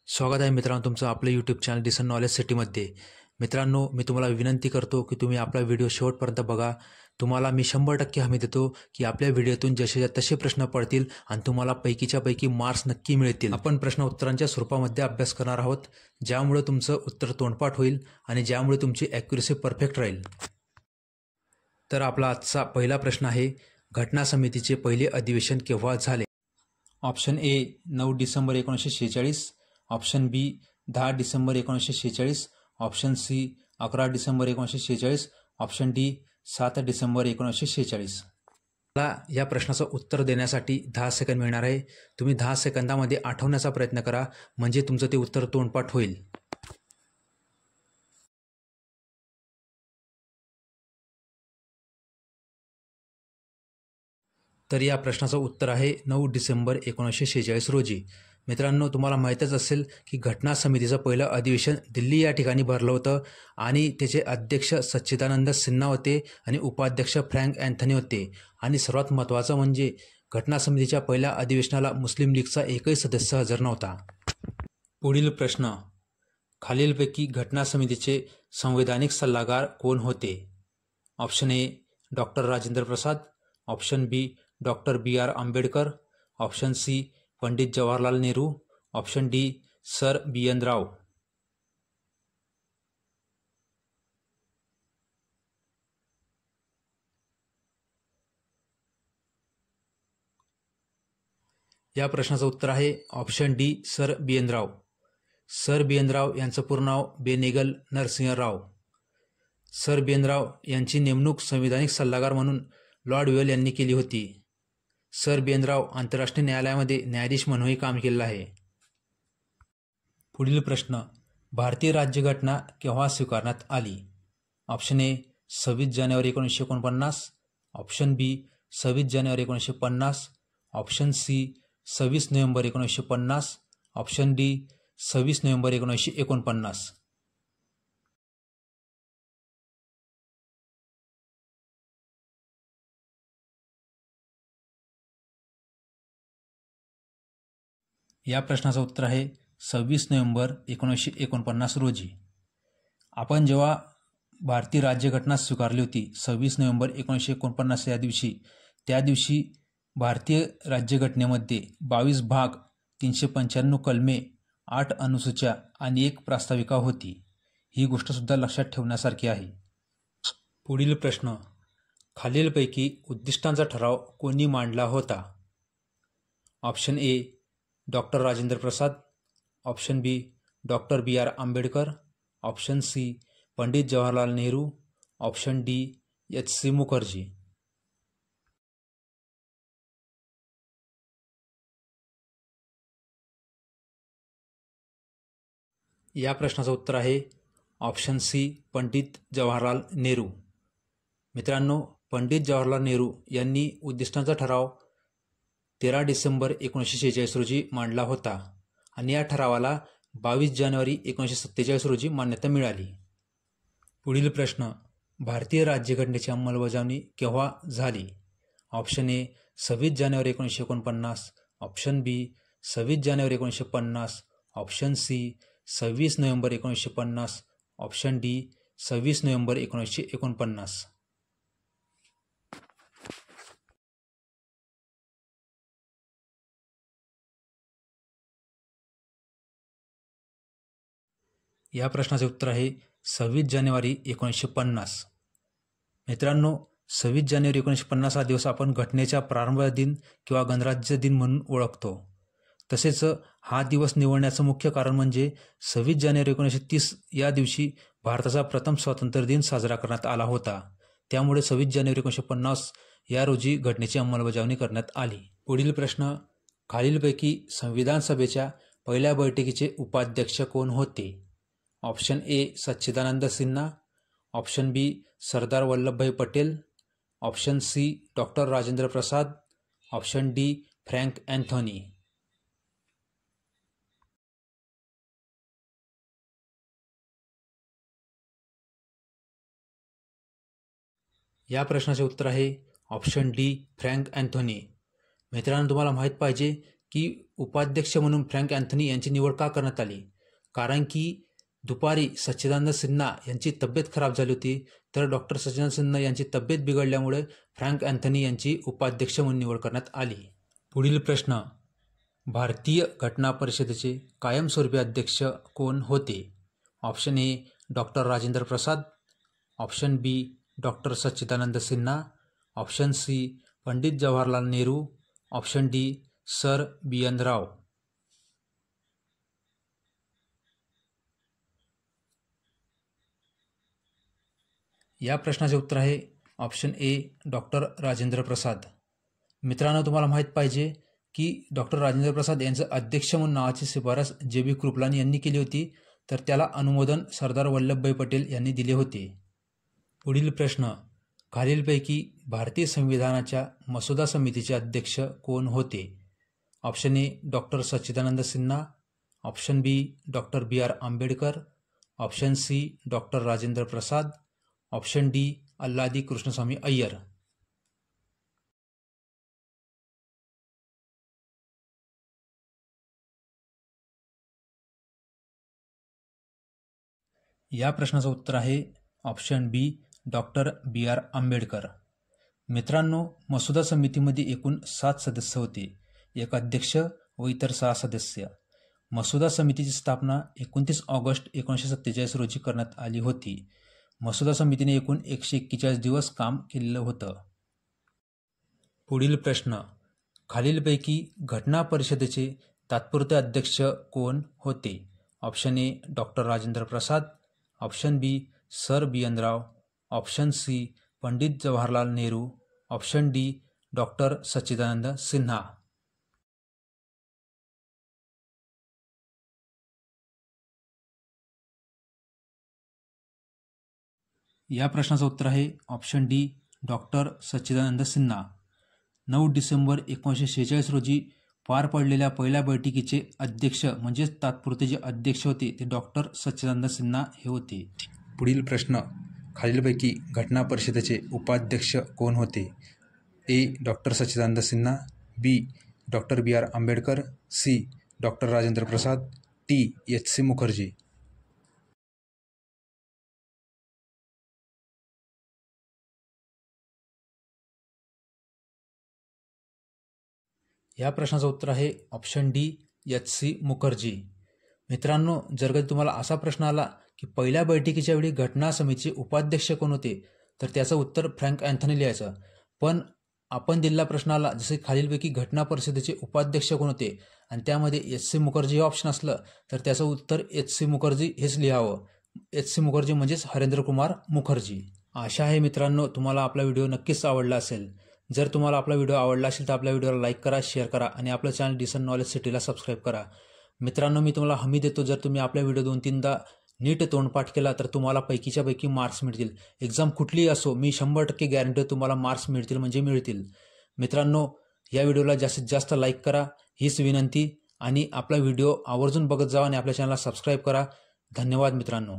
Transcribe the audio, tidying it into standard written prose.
स्वागत आहे मित्रांनो तुमचं आपलं यूट्यूब चॅनल डिसन नॉलेज सिटीमध्ये। मित्रांनो, मी तुम्हाला विनंती करतो की तुम्ही आपला व्हिडिओ शेवटपर्यंत बघा। तुम्हाला मी 100% हमी देतो की आपल्या व्हिडिओतून जसे तसे प्रश्न पडतील आणि तुम्हाला पैकीच्या पैकी मार्क्स नक्की मिळतील। आपण प्रश्न उत्तरांच्या स्वरूपामध्ये अभ्यास करणार आहोत, ज्यामुळे तुमचं उत्तर तोंडपाठ होईल आणि ज्यामुळे तुमची ॲक्युरसी परफेक्ट राहील। तर आपला आजचा पहिला प्रश्न आहे, घटना समितीचे पहिले अधिवेशन केव्हा झाले? Option A 9 December 1946, option B 10 डिसेंबर 1946, ऑप्शन सी 11 डिसेंबर 1946, ऑप्शन डी 7 डिसेंबर 1946। मला या प्रश्नाचं उत्तर देण्यासाठी 10 सेकंद मिळणार आहे। तुम्ही 10 सेकंदामध्ये आठवण्याचा प्रयत्न करा, म्हणजे तुमचं ते उत्तर तोंडपाठ होईल। तर या प्रश्नाचं उत्तर आहे 9 डिसेंबर 1946 रोजी। मित्रांनो, तुम्हाला माहीतच असेल की घटना समितीचं पहिलं अधिवेशन दिल्ली या ठिकाणी भरलं होतं आणि त्याचे अध्यक्ष सच्चिदानंद सिन्हा होते आणि उपाध्यक्ष फ्रँक अँथनी होते। आणि सर्वात महत्त्वाचं म्हणजे घटना समितीच्या पहिल्या अधिवेशनाला मुस्लिम लीगचा एकही सदस्य हजर नव्हता। पुढील प्रश्न, खालीलपैकी घटना समितीचे संवैधानिक सल्लागार कोण होते? Option A doctor Rajendra Prasad, option B doctor BR Ambedkar, option C Pandit Jawaharlal Nehru, option D sir BN Rao. या प्रश्नाचं उत्तर आहे option D sir BN Rao. Sir BN Rao यांचं पूर्ण नाव बेनेगल नरसिंह राव। सर BN राव यांची नेमणूक संविधानिक सल्लागार म्हणून लॉर्ड वेल यांनी केली होती। सर BN राव आंतरराष्ट्रीय न्यायालयामध्ये न्यायाधीश म्हणूनही काम केलेलं आहे। पुढील प्रश्न, भारतीय राज्यघटना केव्हा स्वीकारण्यात आली? ऑप्शन ए 26 जानेवारी 1949, ऑप्शन बी 26 जानेवारी 1950, ऑप्शन सी 26 नोव्हेंबर 1950, ऑप्शन डी 26 नोव्हेंबर 1949। या प्रश्नाचं उत्तर आहे 26 नोव्हेंबर 1949 रोजी। आपण जेव्हा भारतीय राज्यघटना स्वीकारली होती 26 नोव्हेंबर 1949 या दिवशी, त्या दिवशी भारतीय राज्यघटनेमध्ये 22 भाग, 395 कलमे, 8 अनुसूच्या आणि 1 प्रास्ताविका होती। ही गोष्टसुद्धा लक्षात ठेवण्यासारखी आहे। पुढील प्रश्न, खालीलपैकी उद्दिष्टांचा ठराव कोणी मांडला होता? Option A doctor Rajendra Prasad, option B doctor BR Ambedkar, option C Pandit Jawaharlal Nehru, option D HC Mukherjee. या प्रश्नाचं उत्तर आहे ऑप्शन सी पंडित जवाहरलाल नेहरू। मित्रांनो, पंडित जवाहरलाल नेहरू यांनी उद्दिष्टांचा ठराव 13 डिसेंबर 1946 रोजी मांडला होता आणि या ठरावाला 22 जानेवारी 1947 रोजी मान्यता मिळाली। पुढील प्रश्न, भारतीय राज्यघटनेची अंमलबजावणी केव्हा झाली? ऑप्शन ए 26 जानेवारी 1949, ऑप्शन बी 26 जानेवारी 1950, ऑप्शन सी 26 नोव्हेंबर 1950, ऑप्शन डी 26 नोव्हेंबर 1949। या प्रश्नाचे उत्तर आहे 26 जानेवारी 1950। मित्रांनो, 26 जानेवारी 1950 हा दिवस आपण घटनेचा प्रारंभ दिन किंवा गणराज्य दिन म्हणून ओळखतो। तसेच हा दिवस निवडण्याचं मुख्य कारण म्हणजे 26 जानेवारी 1930 या दिवशी भारताचा प्रथम स्वातंत्र्य दिन साजरा करण्यात आला होता। त्यामुळे 26 जानेवारी 1950 या रोजी घटनेची अंमलबजावणी करण्यात आली। पुढील प्रश्न, खालीलपैकी संविधान सभेच्या पहिल्या बैठकीचे उपाध्यक्ष कोण होते? Option A Sachchidananda Sinha, option B Sardar Vallabhbhai Patel, option C doctor Rajendra Prasad, option D Frank Anthony. या प्रश्नाचे उत्तर आहे ऑप्शन डी फ्रँक अँथनी। मित्रांनो, तुम्हाला माहीत पाहिजे की उपाध्यक्ष म्हणून फ्रँक अँथनी यांची निवड का करण्यात आली? कारण की दुपारी सच्चिदानंद सिन्हा यांची तब्येत खराब झाली होती, तर डॉक्टर सच्चिदानंद सिन्हा यांची तब्येत बिघडल्यामुळे फ्रँक अँथनी यांची उपाध्यक्ष म्हणून निवड करण्यात आली. पुढील प्रश्न, भारतीय घटना परिषदेचे कायमस्वरूपी अध्यक्ष कोण होते? Option A doctor Rajendra Prasad, option B doctor Sachchidanand Sinha, option C Pandit Jawaharlal Nehru, option D sir B N Rau. या प्रश्नाचे उत्तर आहे option A doctor Rajendra Prasad. मित्रांनो, तुम्हाला माहीत पाहिजे की डॉक्टर राजेंद्र प्रसाद यांचं अध्यक्ष म्हणून नावाची शिफारस जे.बी. कृपलानी यांनी केली होती, तर त्याला अनुमोदन सरदार वल्लभभाई पटेल यांनी दिले होते. पुढील प्रश्न, खालीलपैकी भारतीय संविधानाच्या मसुदा समितीचे अध्यक्ष कोण होते? Option A doctor Sachchidanand Sinha, option B doctor B R. Ambedkar, option C doctor Rajendra Prasad, option D Alladi Krishnaswami Ayyar. या प्रश्नाचं उत्तर आहे option B doctor B R. Ambedkar. मित्रांनो, मसुदा समितीमध्ये एकूण 7 सदस्य होते, एक अध्यक्ष व इतर 6 सदस्य. मसुदा समितीची स्थापना 29 ऑगस्ट 1947 रोजी करण्यात आली होती. मसुदा समितीने एकूण 141 दिवस काम केलेलं होतं. पुढील प्रश्न, खालीलपैकी घटना परिषदेचे तात्पुरते अध्यक्ष कोण होते? Option A doctor Rajendra Prasad, option B sir B N Rau, option C Pandit Jawaharlal Nehru, option D doctor सच्चिदानंद सिन्हा. या प्रश्नाचं उत्तर आहे ऑप्शन डी डॉक्टर सच्चिदानंद सिन्हा. 9 डिसेंबर 1946 रोजी पार पडलेल्या पहिल्या बैठकीचे अध्यक्ष म्हणजेच तात्पुरते जे अध्यक्ष होते ते डॉक्टर सच्चिदानंद सिन्हा हे होते. पुढील प्रश्न, खालीलपैकी घटना परिषदेचे उपाध्यक्ष कोण होते? A doctor Sachchidanand Sinha, B doctor B R. Ambedkar, C doctor Rajendra Prasad, D H C. Mukherjee. या प्रश्नाचं उत्तर आहे ऑप्शन डी एच.सी. मुखर्जी. मित्रांनो, जर कधी तुम्हाला असा प्रश्न आला की पहिल्या बैठकीच्या वेळी घटना समितीचे उपाध्यक्ष कोण होते, तर त्याचं उत्तर फ्रँक अँथनी लिहायचं. पण आपण दिलेला प्रश्न आला जसे खालीलपैकी घटना परिषदेचे उपाध्यक्ष कोण होते आणि त्यामध्ये एच.सी. मुखर्जी हे ऑप्शन असलं तर त्याचं उत्तर एच.सी. मुखर्जी हेच लिहावं. एच.सी. मुखर्जी म्हणजेच हरेंद्र कुमार मुखर्जी. आशा आहे मित्रांनो तुम्हाला आपला व्हिडिओ नक्कीच आवडला असेल. जर तुम्हाला आपला व्हिडिओ आवडला असेल तर आपल्या व्हिडिओला लाईक करा, शेअर करा आणि आपलं चॅनल डिसन नॉलेज सिटीला सबस्क्राईब करा. मित्रांनो, मी तुम्हाला हमी देतो, जर तुम्ही आपला व्हिडिओ 2-3दा नीट तोंडपाठ केला तर तुम्हाला पैकीच्या पैकी मार्क्स मिळतील. एक्झाम कुठलीही असो, मी 100% गॅरंटी तुम्हाला मार्क्स मिळतील म्हणजे मिळतील. मित्रांनो, या व्हिडिओला जास्तीत जास्त लाईक करा हीच विनंती आणि आपला व्हिडिओ आवर्जून बघत जावा आणि आपल्या चॅनलला सबस्क्राईब करा. धन्यवाद मित्रांनो.